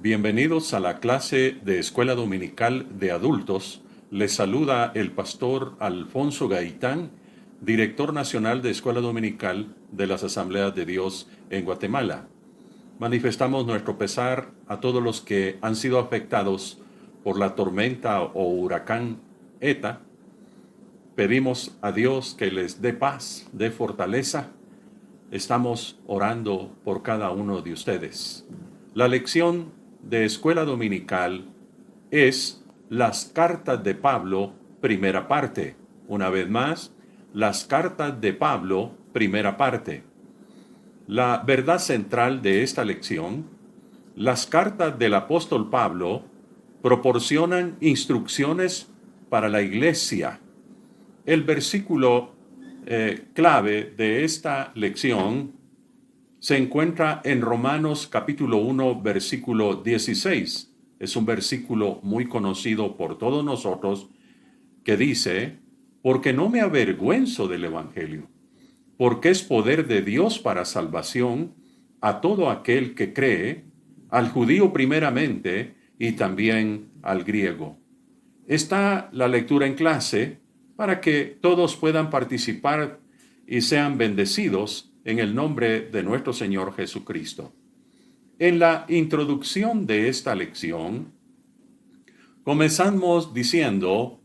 Bienvenidos a la clase de Escuela Dominical de Adultos. Les saluda el pastor Alfonso Gaitán, director nacional de Escuela Dominical de las Asambleas de Dios en Guatemala. Manifestamos nuestro pesar a todos los que han sido afectados por la tormenta o huracán ETA. Pedimos a Dios que les dé paz, dé fortaleza. Estamos orando por cada uno de ustedes. La lección de Escuela Dominical es las cartas de Pablo, primera parte. Una vez más, las cartas de Pablo, primera parte. La verdad central de esta lección: las cartas del apóstol Pablo proporcionan instrucciones para la iglesia. El versículo clave de esta lección se encuentra en Romanos capítulo 1, versículo 16. Es un versículo muy conocido por todos nosotros que dice: porque no me avergüenzo del evangelio, porque es poder de Dios para salvación a todo aquel que cree, al judío primeramente y también al griego. Está la lectura en clase para que todos puedan participar y sean bendecidos en el nombre de nuestro Señor Jesucristo. En la introducción de esta lección, comenzamos diciendo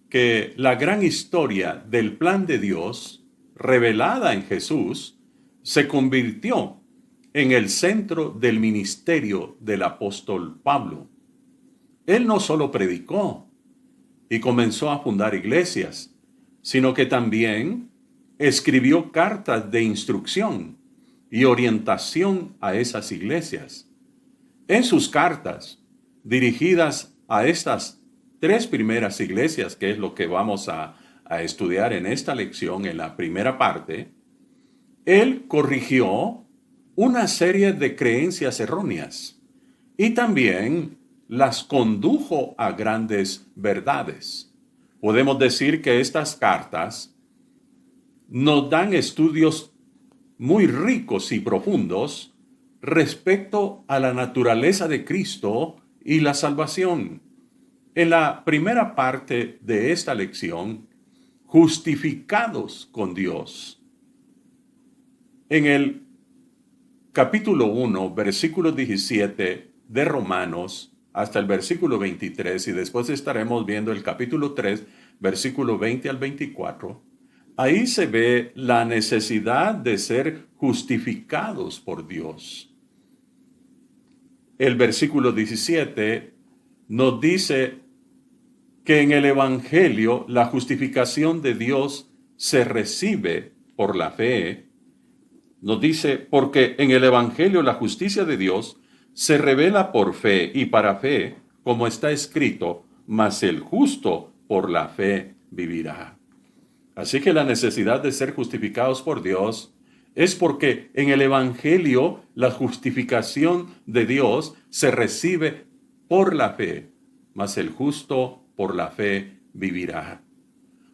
que la gran historia del plan de Dios, revelada en Jesús, se convirtió en el centro del ministerio del apóstol Pablo. Él no solo predicó y comenzó a fundar iglesias, sino que también escribió cartas de instrucción y orientación a esas iglesias. En sus cartas, dirigidas a estas tres primeras iglesias, que es lo que vamos a estudiar en esta lección, en la primera parte, él corrigió una serie de creencias erróneas y también las condujo a grandes verdades. Podemos decir que estas cartas nos dan estudios muy ricos y profundos respecto a la naturaleza de Cristo y la salvación. En la primera parte de esta lección, justificados con Dios. En el capítulo 1, versículo 17 de Romanos, hasta el versículo 23, y después estaremos viendo el capítulo 3, versículo 20 al 24, ahí se ve la necesidad de ser justificados por Dios. El versículo 17 nos dice que en el Evangelio la justificación de Dios se recibe por la fe. Nos dice: porque en el Evangelio la justicia de Dios se revela por fe y para fe, como está escrito, mas el justo por la fe vivirá. Así que la necesidad de ser justificados por Dios es porque en el Evangelio la justificación de Dios se recibe por la fe, mas el justo por la fe vivirá.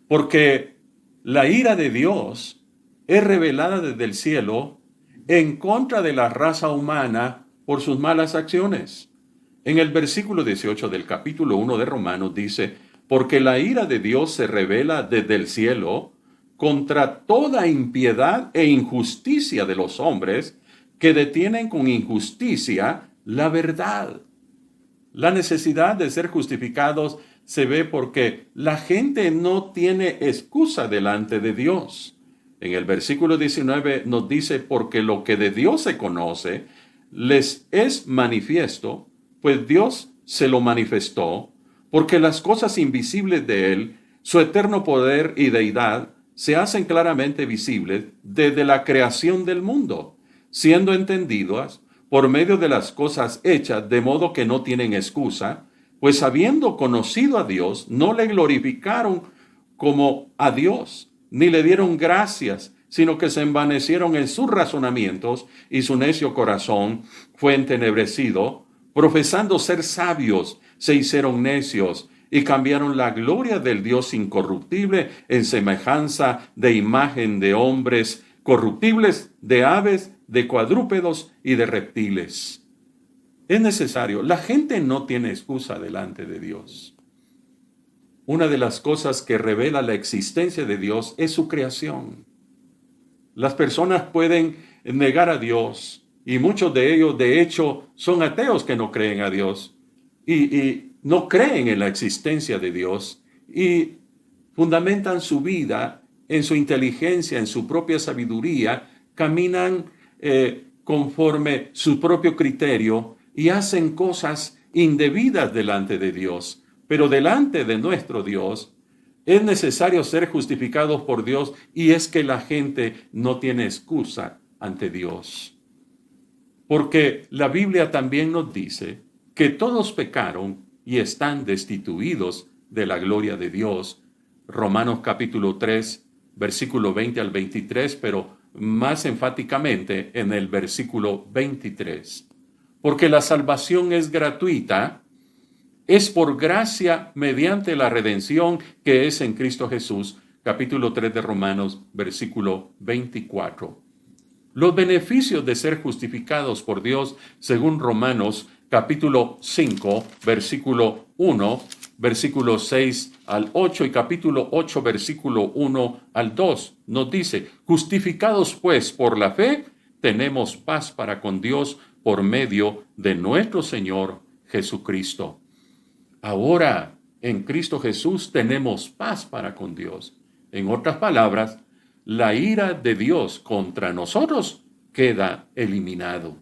Porque la ira de Dios es revelada desde el cielo en contra de la raza humana por sus malas acciones. En el versículo 18 del capítulo 1 de Romanos dice: porque la ira de Dios se revela desde el cielo contra toda impiedad e injusticia de los hombres que detienen con injusticia la verdad. La necesidad de ser justificados se ve porque la gente no tiene excusa delante de Dios. En el versículo 19 nos dice: porque lo que de Dios se conoce les es manifiesto, pues Dios se lo manifestó, porque las cosas invisibles de Él, su eterno poder y deidad, se hacen claramente visibles desde la creación del mundo, siendo entendidas por medio de las cosas hechas, de modo que no tienen excusa, pues habiendo conocido a Dios, no le glorificaron como a Dios, ni le dieron gracias, sino que se envanecieron en sus razonamientos, y su necio corazón fue entenebrecido. Profesando ser sabios, se hicieron necios, y cambiaron la gloria del Dios incorruptible en semejanza de imagen de hombres corruptibles, de aves, de cuadrúpedos y de reptiles. Es necesario. La gente no tiene excusa delante de Dios. Una de las cosas que revela la existencia de Dios es su creación. Las personas pueden negar a Dios y muchos de ellos, de hecho, son ateos que no creen a Dios y no creen en la existencia de Dios y fundamentan su vida en su inteligencia, en su propia sabiduría, caminan conforme su propio criterio y hacen cosas indebidas delante de Dios. Pero delante de nuestro Dios es necesario ser justificados por Dios y es que la gente no tiene excusa ante Dios. Porque la Biblia también nos dice que todos pecaron y están destituidos de la gloria de Dios. Romanos capítulo 3, versículo 20 al 23, pero más enfáticamente en el versículo 23. Porque la salvación es gratuita, es por gracia mediante la redención que es en Cristo Jesús, capítulo 3 de Romanos, versículo 24. Los beneficios de ser justificados por Dios, según Romanos, capítulo 5, versículo 1, versículo 6 al 8 y capítulo 8, versículo 1 al 2, nos dice, justificados pues por la fe, tenemos paz para con Dios por medio de nuestro Señor Jesucristo. Ahora, en Cristo Jesús tenemos paz para con Dios. En otras palabras, la ira de Dios contra nosotros queda eliminado.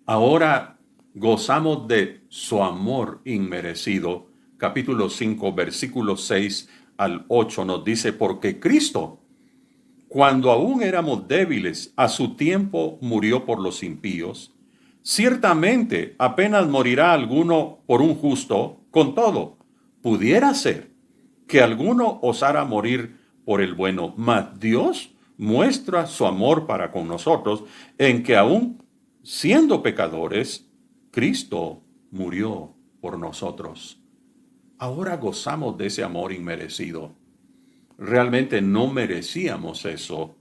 Ahora gozamos de su amor inmerecido. Capítulo 5, versículos 6 al 8 nos dice, porque Cristo, cuando aún éramos débiles, a su tiempo murió por los impíos. Ciertamente apenas morirá alguno por un justo, con todo, pudiera ser que alguno osara morir por el bueno, mas Dios muestra su amor para con nosotros en que aún siendo pecadores, Cristo murió por nosotros. Ahora gozamos de ese amor inmerecido. Realmente no merecíamos eso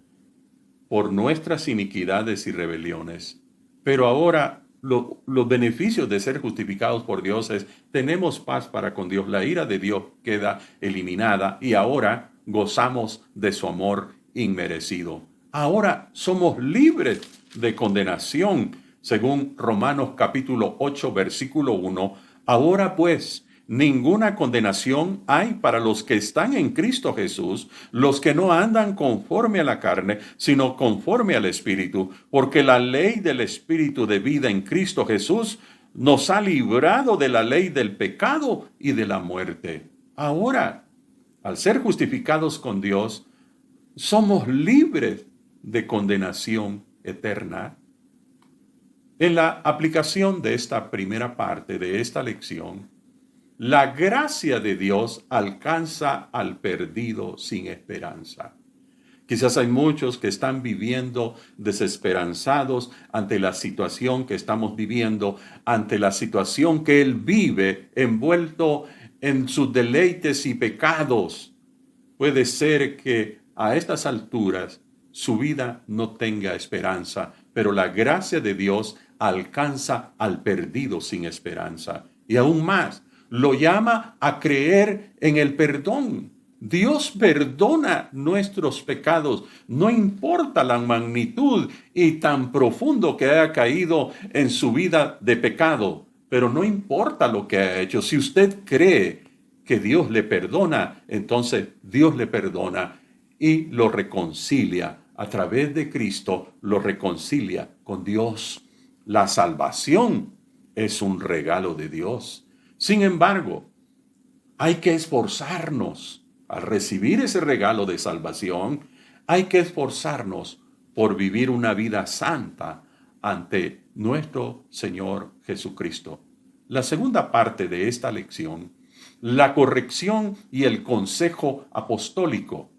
por nuestras iniquidades y rebeliones. Pero ahora los beneficios de ser justificados por Dios es, tenemos paz para con Dios, la ira de Dios queda eliminada y ahora gozamos de su amor inmerecido. Ahora somos libres de condenación, según Romanos capítulo 8, versículo 1. Ahora pues, ninguna condenación hay para los que están en Cristo Jesús, los que no andan conforme a la carne, sino conforme al Espíritu, porque la ley del Espíritu de vida en Cristo Jesús nos ha librado de la ley del pecado y de la muerte. Ahora, al ser justificados con Dios, somos libres de condenación eterna. En la aplicación de esta primera parte de esta lección, la gracia de Dios alcanza al perdido sin esperanza. Quizás hay muchos que están viviendo desesperanzados ante la situación que estamos viviendo, ante la situación que él vive envuelto en sus deleites y pecados. Puede ser que a estas alturas su vida no tenga esperanza, pero la gracia de Dios alcanza al perdido sin esperanza. Y aún más, lo llama a creer en el perdón. Dios perdona nuestros pecados, no importa la magnitud y tan profundo que haya caído en su vida de pecado, pero no importa lo que haya hecho. Si usted cree que Dios le perdona, entonces Dios le perdona y lo reconcilia. A través de Cristo lo reconcilia con Dios. La salvación es un regalo de Dios. Sin embargo, hay que esforzarnos al recibir ese regalo de salvación. Hay que esforzarnos por vivir una vida santa ante nuestro Señor Jesucristo. La segunda parte de esta lección, la corrección y el consejo apostólico.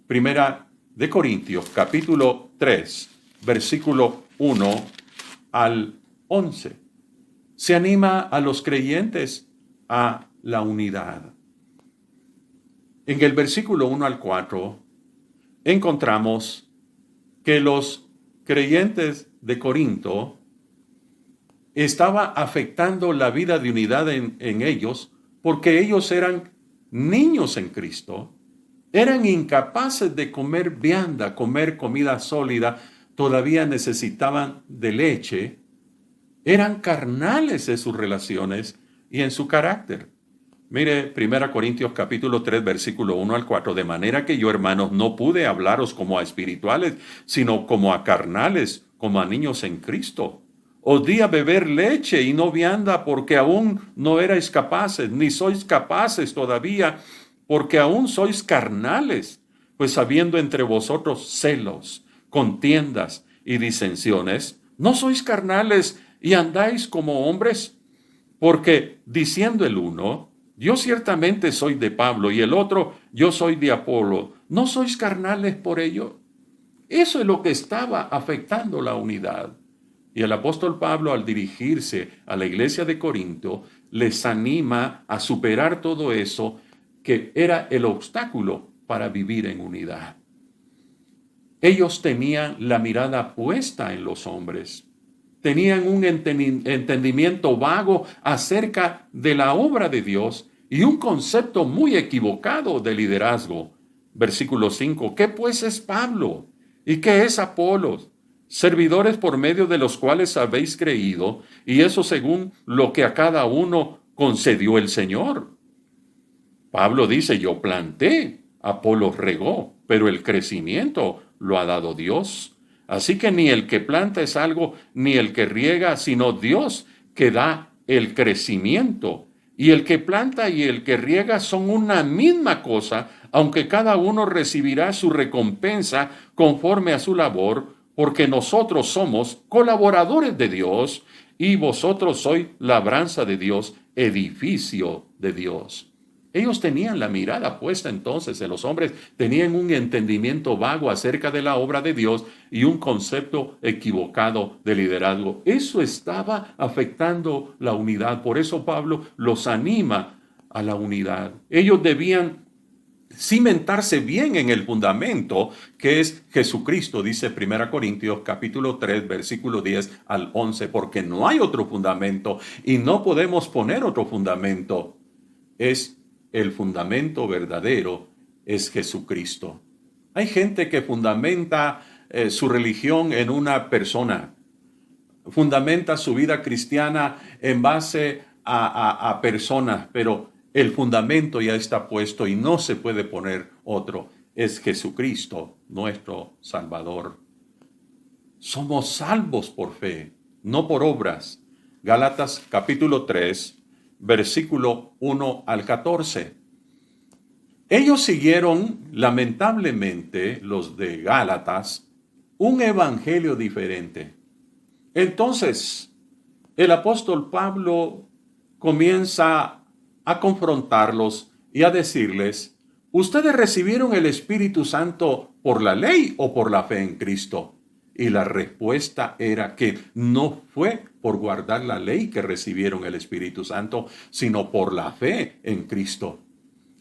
Primera de Corintios, capítulo 3, versículo 1 al 11. Se anima a los creyentes a la unidad. En el versículo 1 al 4 encontramos que los creyentes de Corinto estaba afectando la vida de unidad en ellos, porque ellos eran niños en Cristo, eran incapaces de comer vianda, comer comida sólida, todavía necesitaban de leche, eran carnales en sus relaciones y en su carácter. Mire, 1 Corintios capítulo 3, versículo 1 al 4, de manera que yo, hermanos, no pude hablaros como a espirituales, sino como a carnales, como a niños en Cristo. Os di a beber leche y no vianda, porque aún no erais capaces, ni sois capaces todavía, porque aún sois carnales, pues habiendo entre vosotros celos, contiendas y disensiones, ¿no sois carnales y andáis como hombres? Porque diciendo el uno, yo ciertamente soy de Pablo, y el otro, yo soy de Apolo, ¿no sois carnales por ello? Eso es lo que estaba afectando la unidad. Y el apóstol Pablo, al dirigirse a la iglesia de Corinto, les anima a superar todo eso que era el obstáculo para vivir en unidad. Ellos tenían la mirada puesta en los hombres. Tenían un entendimiento vago acerca de la obra de Dios y un concepto muy equivocado de liderazgo. Versículo 5. ¿Qué pues es Pablo? ¿Y qué es Apolos? Servidores por medio de los cuales habéis creído, y eso según lo que a cada uno concedió el Señor. Pablo dice, yo planté, Apolos regó, pero el crecimiento lo ha dado Dios. Así que ni el que planta es algo, ni el que riega, sino Dios que da el crecimiento. Y el que planta y el que riega son una misma cosa, aunque cada uno recibirá su recompensa conforme a su labor, porque nosotros somos colaboradores de Dios y vosotros sois labranza de Dios, edificio de Dios. Ellos tenían la mirada puesta entonces en los hombres, tenían un entendimiento vago acerca de la obra de Dios y un concepto equivocado de liderazgo. Eso estaba afectando la unidad. Por eso Pablo los anima a la unidad. Ellos debían cimentarse bien en el fundamento que es Jesucristo, dice 1 Corintios capítulo 3, versículo 10 al 11, porque no hay otro fundamento y no podemos poner otro fundamento. El fundamento verdadero es Jesucristo. Hay gente que fundamenta su religión en una persona, fundamenta su vida cristiana en base a personas, pero el fundamento ya está puesto y no se puede poner otro. Es Jesucristo, nuestro Salvador. Somos salvos por fe, no por obras. Gálatas capítulo 3, versículo 1 al 14. Ellos siguieron, lamentablemente, los de Gálatas, un evangelio diferente. Entonces, el apóstol Pablo comienza a confrontarlos y a decirles, ¿ustedes recibieron el Espíritu Santo por la ley o por la fe en Cristo? Y la respuesta era que no fue por guardar la ley que recibieron el Espíritu Santo, sino por la fe en Cristo.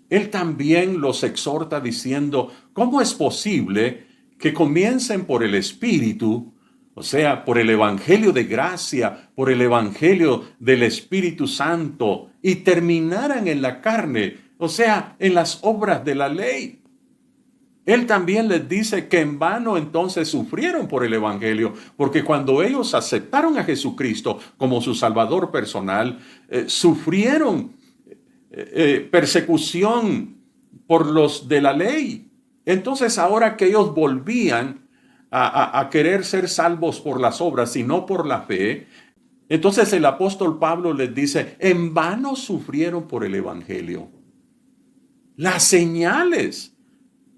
Él también los exhorta diciendo, ¿cómo es posible que comiencen por el Espíritu, o sea, por el Evangelio de gracia, por el Evangelio del Espíritu Santo, y terminaran en la carne, o sea, en las obras de la ley? Él también les dice que en vano entonces sufrieron por el Evangelio, porque cuando ellos aceptaron a Jesucristo como su Salvador personal, sufrieron persecución por los de la ley. Entonces ahora que ellos volvían a querer ser salvos por las obras y no por la fe, entonces el apóstol Pablo les dice, en vano sufrieron por el Evangelio. Las señales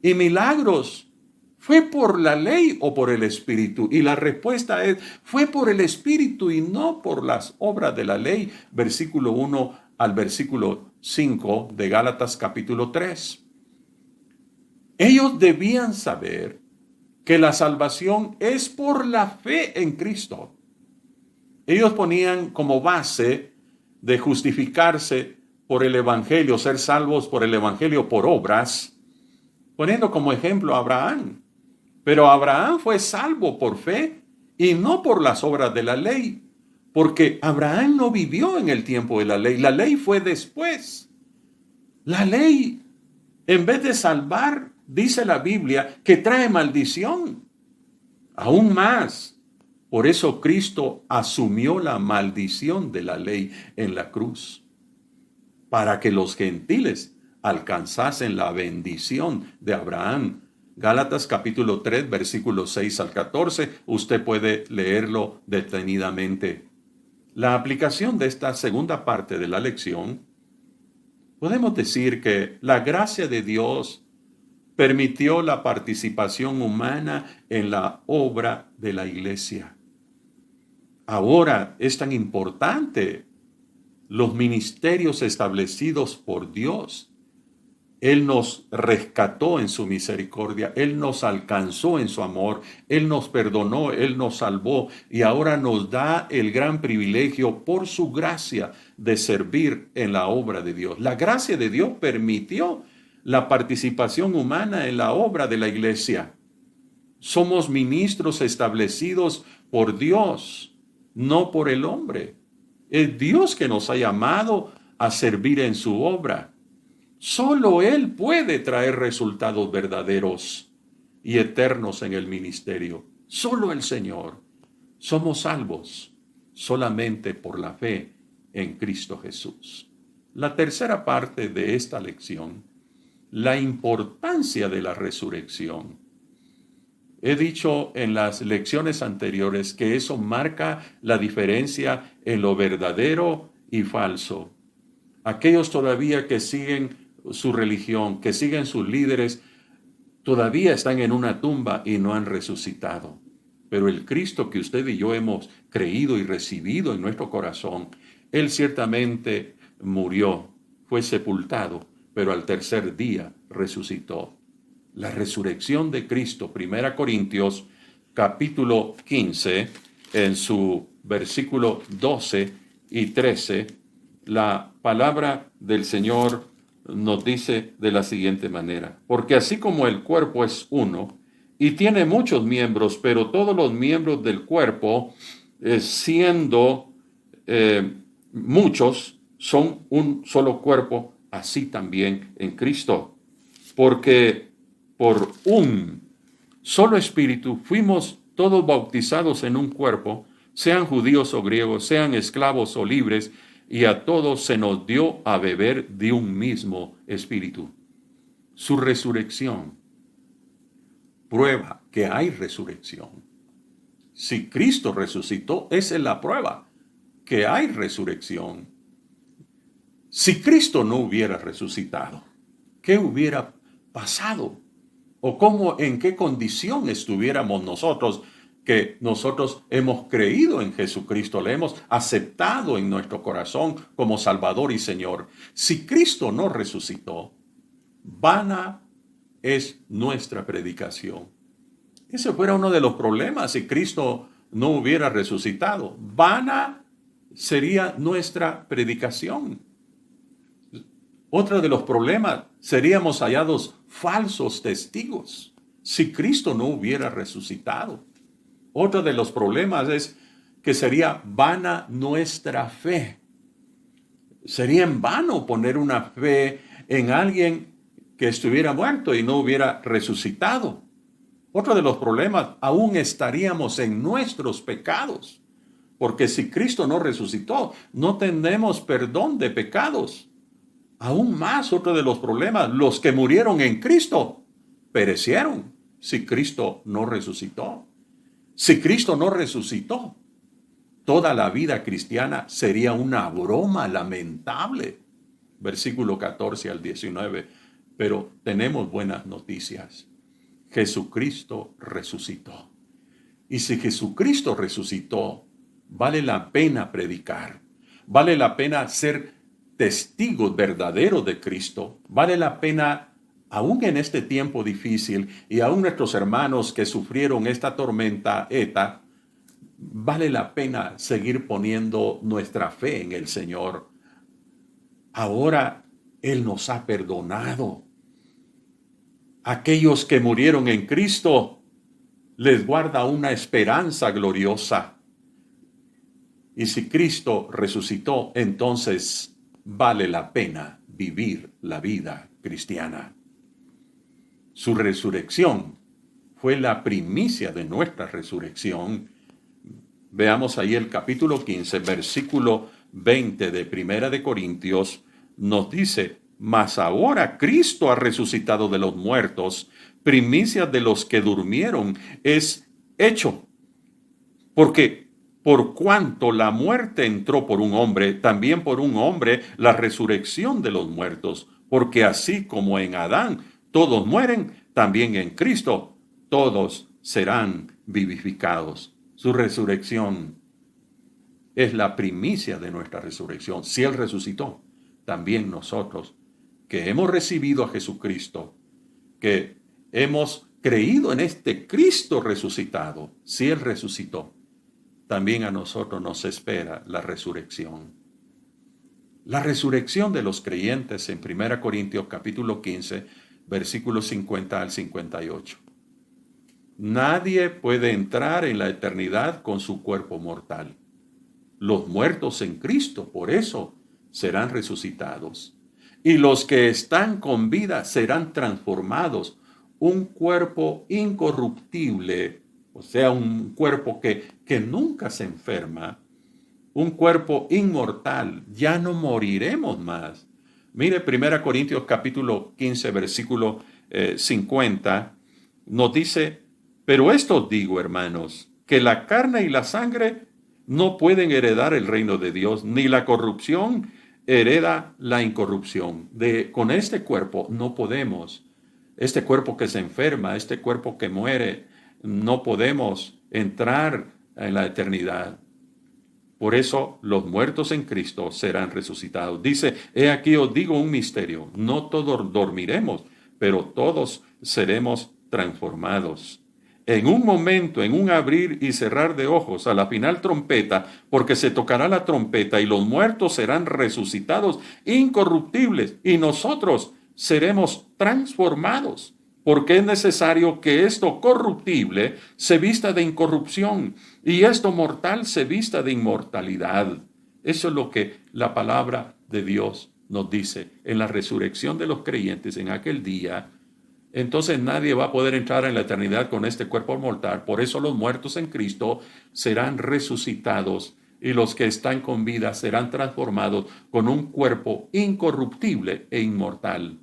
y milagros, ¿fue por la ley o por el Espíritu? Y la respuesta es, fue por el Espíritu y no por las obras de la ley. Versículo 1 al versículo 5 de Gálatas capítulo 3. Ellos debían saber que la salvación es por la fe en Cristo. Ellos ponían como base de justificarse por el Evangelio, ser salvos por el Evangelio por obras, poniendo como ejemplo a Abraham. Pero Abraham fue salvo por fe y no por las obras de la ley, Porque Abraham no vivió en el tiempo de la ley fue después. La ley, en vez de salvar, dice la Biblia, que trae maldición. Aún más. Por eso Cristo asumió la maldición de la ley en la cruz, para que los gentiles alcanzasen la bendición de Abraham. Gálatas capítulo 3, versículos 6 al 14, usted puede leerlo detenidamente. La aplicación de esta segunda parte de la lección, podemos decir que la gracia de Dios permitió la participación humana en la obra de la iglesia. Ahora es tan importante los ministerios establecidos por Dios. Él nos rescató en su misericordia, Él nos alcanzó en su amor, Él nos perdonó, Él nos salvó y ahora nos da el gran privilegio por su gracia de servir en la obra de Dios. La gracia de Dios permitió la participación humana en la obra de la iglesia. Somos ministros establecidos por Dios, no por el hombre. Es Dios que nos ha llamado a servir en su obra. Solo Él puede traer resultados verdaderos y eternos en el ministerio. Solo el Señor. Somos salvos solamente por la fe en Cristo Jesús. La tercera parte de esta lección, la importancia de la resurrección. He dicho en las lecciones anteriores que eso marca la diferencia en lo verdadero y falso. Aquellos todavía que siguen su religión, que siguen sus líderes, todavía están en una tumba y no han resucitado. Pero el Cristo que usted y yo hemos creído y recibido en nuestro corazón, Él ciertamente murió, fue sepultado, pero al tercer día resucitó. La resurrección de Cristo, 1 Corintios capítulo 15, en su versículo 12 y 13, la palabra del Señor nos dice de la siguiente manera: porque así como el cuerpo es uno y tiene muchos miembros, pero todos los miembros del cuerpo, siendo muchos, son un solo cuerpo, así también en Cristo. Porque por un solo espíritu fuimos todos bautizados en un cuerpo, sean judíos o griegos, sean esclavos o libres, y a todos se nos dio a beber de un mismo espíritu. Su resurrección prueba que hay resurrección. Si Cristo resucitó, esa es la prueba, que hay resurrección. Si Cristo no hubiera resucitado, ¿qué hubiera pasado? ¿O cómo, en qué condición estuviéramos nosotros, que nosotros hemos creído en Jesucristo, le hemos aceptado en nuestro corazón como Salvador y Señor? Si Cristo no resucitó, vana es nuestra predicación. Ese fuera uno de los problemas si Cristo no hubiera resucitado. Vana sería nuestra predicación. Otro de los problemas, seríamos hallados falsos testigos si Cristo no hubiera resucitado. Otro de los problemas es que sería vana nuestra fe. Sería en vano poner una fe en alguien que estuviera muerto y no hubiera resucitado. Otro de los problemas, aún estaríamos en nuestros pecados, porque si Cristo no resucitó, no tenemos perdón de pecados. Aún más, otro de los problemas, los que murieron en Cristo perecieron si Cristo no resucitó. Si Cristo no resucitó, toda la vida cristiana sería una broma lamentable. Versículo 14 al 19. Pero tenemos buenas noticias. Jesucristo resucitó. Y si Jesucristo resucitó, vale la pena predicar. Vale la pena ser testigos verdaderos de Cristo. Vale la pena, aún en este tiempo difícil, y aún nuestros hermanos que sufrieron esta tormenta ETA, vale la pena seguir poniendo nuestra fe en el Señor. Ahora Él nos ha perdonado. Aquellos que murieron en Cristo les guarda una esperanza gloriosa. Y si Cristo resucitó, entonces vale la pena vivir la vida cristiana. Su resurrección fue la primicia de nuestra resurrección. Veamos ahí el capítulo 15, versículo 20 de Primera de Corintios, nos dice: mas ahora Cristo ha resucitado de los muertos, primicia de los que durmieron es hecho. Porque por cuanto la muerte entró por un hombre, también por un hombre la resurrección de los muertos. Porque así como en Adán todos mueren, también en Cristo todos serán vivificados. Su resurrección es la primicia de nuestra resurrección. Si Él resucitó, también nosotros, que hemos recibido a Jesucristo, que hemos creído en este Cristo resucitado, si Él resucitó, también a nosotros nos espera la resurrección. La resurrección de los creyentes en 1 Corintios capítulo 15, versículos 50 al 58. Nadie puede entrar en la eternidad con su cuerpo mortal. Los muertos en Cristo, por eso, serán resucitados. Y los que están con vida serán transformados. Un cuerpo incorruptible, o sea, un cuerpo que nunca se enferma, un cuerpo inmortal, ya no moriremos más. Mire 1 Corintios capítulo 15, versículo 50, nos dice: pero esto os digo, hermanos, que la carne y la sangre no pueden heredar el reino de Dios, ni la corrupción hereda la incorrupción. Con este cuerpo no podemos, este cuerpo que se enferma, este cuerpo que muere, no podemos entrar en la eternidad. Por eso los muertos en Cristo serán resucitados. Dice: he aquí os digo un misterio, no todos dormiremos, pero todos seremos transformados. En un momento, en un abrir y cerrar de ojos, a la final trompeta, porque se tocará la trompeta y los muertos serán resucitados incorruptibles y nosotros seremos transformados. Porque es necesario que esto corruptible se vista de incorrupción y esto mortal se vista de inmortalidad. Eso es lo que la palabra de Dios nos dice. En la resurrección de los creyentes en aquel día, entonces nadie va a poder entrar en la eternidad con este cuerpo mortal. Por eso los muertos en Cristo serán resucitados y los que están con vida serán transformados con un cuerpo incorruptible e inmortal.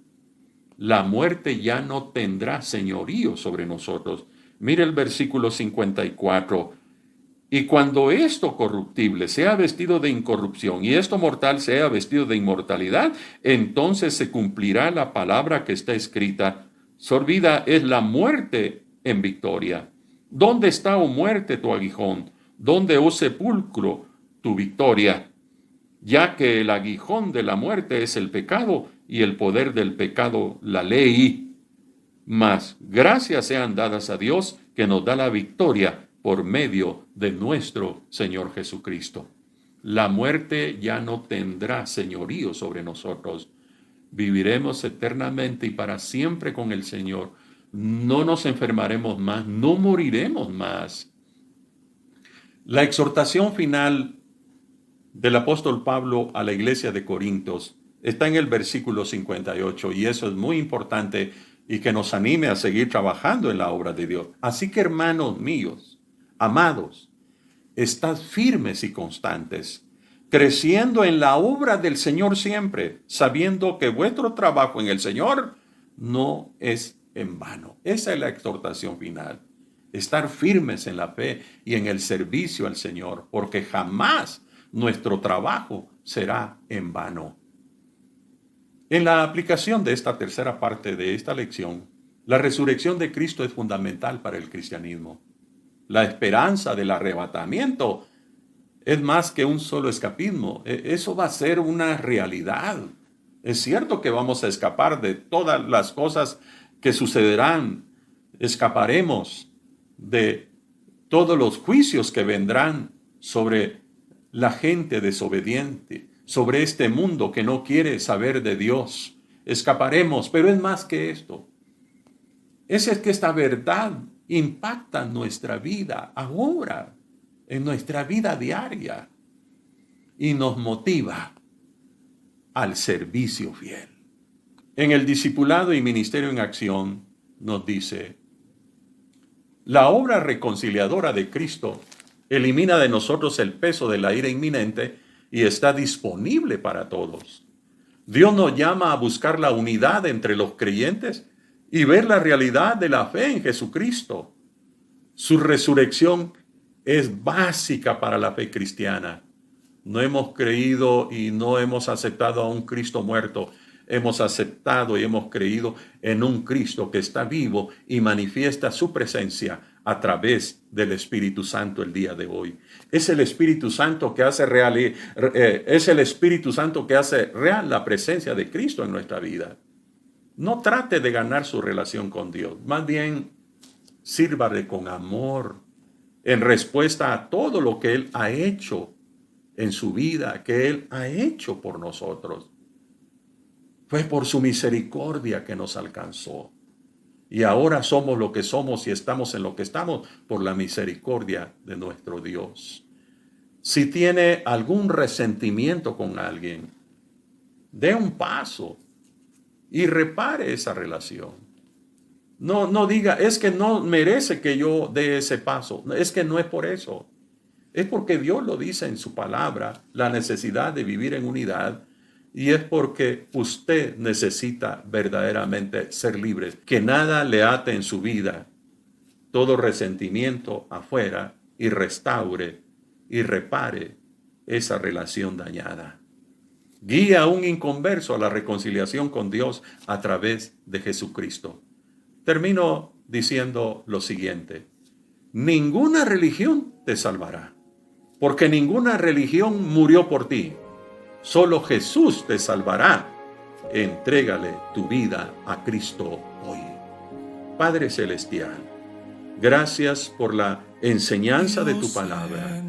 La muerte ya no tendrá señorío sobre nosotros. Mire el versículo 54. Y cuando esto corruptible sea vestido de incorrupción y esto mortal sea vestido de inmortalidad, entonces se cumplirá la palabra que está escrita: sorbida es la muerte en victoria. ¿Dónde está, oh muerte, tu aguijón? ¿Dónde, oh sepulcro, tu victoria? Ya que el aguijón de la muerte es el pecado y el poder del pecado la ley. Mas gracias sean dadas a Dios que nos da la victoria por medio de nuestro Señor Jesucristo. La muerte ya no tendrá señorío sobre nosotros. Viviremos eternamente y para siempre con el Señor. No nos enfermaremos más, no moriremos más. La exhortación final del apóstol Pablo a la iglesia de Corintios está en el versículo 58 y eso es muy importante y que nos anime a seguir trabajando en la obra de Dios. Así que, hermanos míos, amados, estad firmes y constantes, creciendo en la obra del Señor siempre, sabiendo que vuestro trabajo en el Señor no es en vano. Esa es la exhortación final. Estar firmes en la fe y en el servicio al Señor, porque jamás nuestro trabajo será en vano. En la aplicación de esta tercera parte de esta lección, la resurrección de Cristo es fundamental para el cristianismo. La esperanza del arrebatamiento es más que un solo escapismo. Eso va a ser una realidad. Es cierto que vamos a escapar de todas las cosas que sucederán. Escaparemos de todos los juicios que vendrán sobre la gente desobediente, sobre este mundo que no quiere saber de Dios. Escaparemos, pero es más que esto. Es que esta verdad impacta nuestra vida ahora, en nuestra vida diaria. y nos motiva al servicio fiel. En el Discipulado y Ministerio en Acción nos dice: la obra reconciliadora de Cristo elimina de nosotros el peso de la ira inminente y está disponible para todos. Dios nos llama a buscar la unidad entre los creyentes y ver la realidad de la fe en Jesucristo. Su resurrección es básica para la fe cristiana. No hemos creído y no hemos aceptado a un Cristo muerto. Hemos aceptado y hemos creído en un Cristo que está vivo y manifiesta su presencia a través del Espíritu Santo el día de hoy. Es el Espíritu Santo que hace real, la presencia de Cristo en nuestra vida. No trate de ganar su relación con Dios. Más bien, sírvale con amor en respuesta a todo lo que Él ha hecho en su vida, que Él ha hecho por nosotros. Fue por su misericordia que nos alcanzó. Y ahora somos lo que somos y estamos en lo que estamos por la misericordia de nuestro Dios. Si tiene algún resentimiento con alguien, dé un paso y repare esa relación. No diga, es que no merece que yo dé ese paso. Es que no es por eso. Es porque Dios lo dice en su palabra, la necesidad de vivir en unidad. Y es porque usted necesita verdaderamente ser libre. Que nada le ate en su vida todo resentimiento afuera y restaure y repare esa relación dañada. Guía a un inconverso a la reconciliación con Dios a través de Jesucristo. Termino diciendo lo siguiente: ninguna religión te salvará, porque ninguna religión murió por ti. Solo Jesús te salvará. Entrégale tu vida a Cristo hoy. Padre Celestial, gracias por la enseñanza de tu palabra,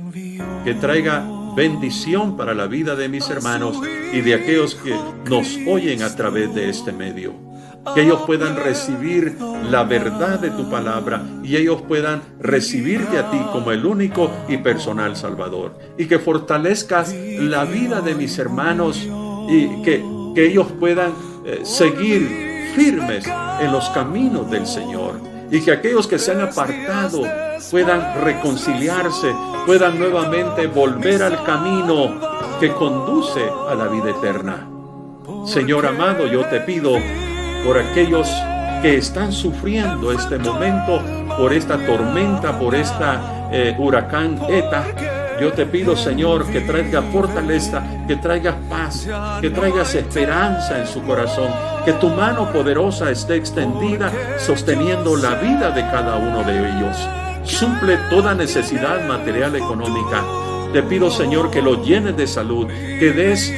que traiga bendición para la vida de mis hermanos y de aquellos que nos oyen a través de este medio. Que ellos puedan recibir la verdad de tu palabra y ellos puedan recibirte a ti como el único y personal Salvador. Y que fortalezcas la vida de mis hermanos y que ellos puedan seguir firmes en los caminos del Señor. Y que aquellos que se han apartado puedan reconciliarse, puedan nuevamente volver al camino que conduce a la vida eterna. Señor amado, yo te pido por aquellos que están sufriendo este momento, por esta tormenta, por esta huracán ETA. Yo te pido, Señor, que traigas fortaleza, que traigas paz, que traigas esperanza en su corazón, que tu mano poderosa esté extendida, sosteniendo la vida de cada uno de ellos. Suple toda necesidad material económica. Te pido, Señor, que lo llenes de salud, que des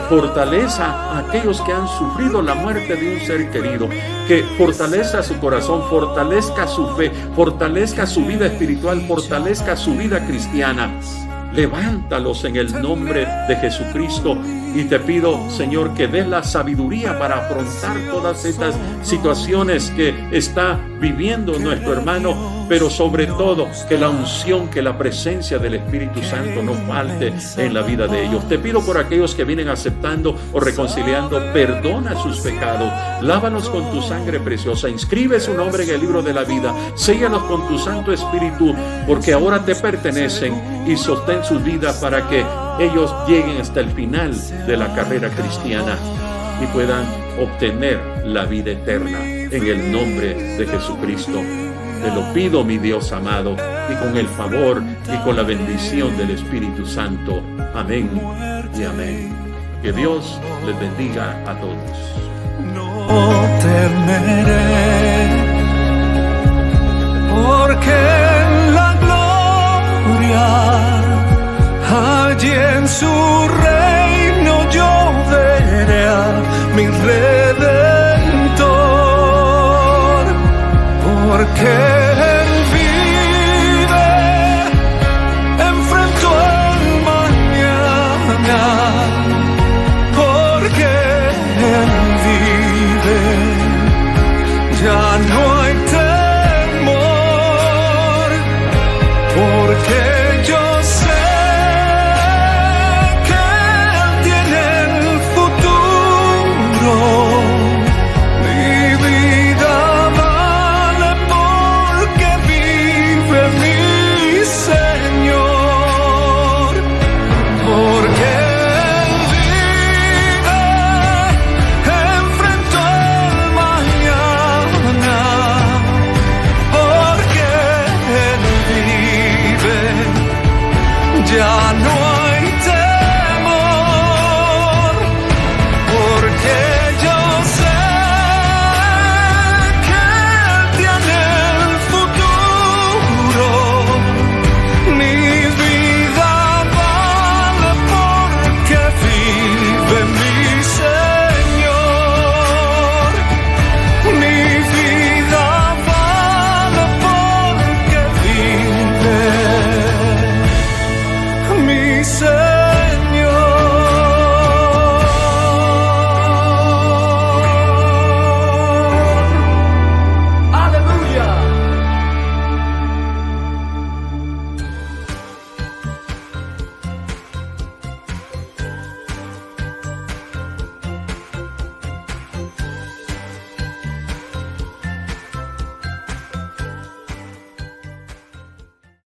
fortaleza a aquellos que han sufrido la muerte de un ser querido, que fortalezca su corazón, fortalezca su fe, fortalezca su vida espiritual, fortalezca su vida cristiana. Levántalos en el nombre de Jesucristo y te pido, Señor, que des la sabiduría para afrontar todas estas situaciones que está viviendo nuestro hermano, pero sobre todo que la unción, que la presencia del Espíritu Santo no falte en la vida de ellos. Te pido por aquellos que vienen aceptando o reconciliando, perdona sus pecados, lávalos con tu sangre preciosa, inscribe su nombre en el libro de la vida, séllalos con tu Santo Espíritu, porque ahora te pertenecen, y sostén sus vidas para que ellos lleguen hasta el final de la carrera cristiana y puedan obtener la vida eterna en el nombre de Jesucristo. Te lo pido, mi Dios amado, y con el favor y con la bendición del Espíritu Santo. Amén y amén. Que Dios les bendiga a todos.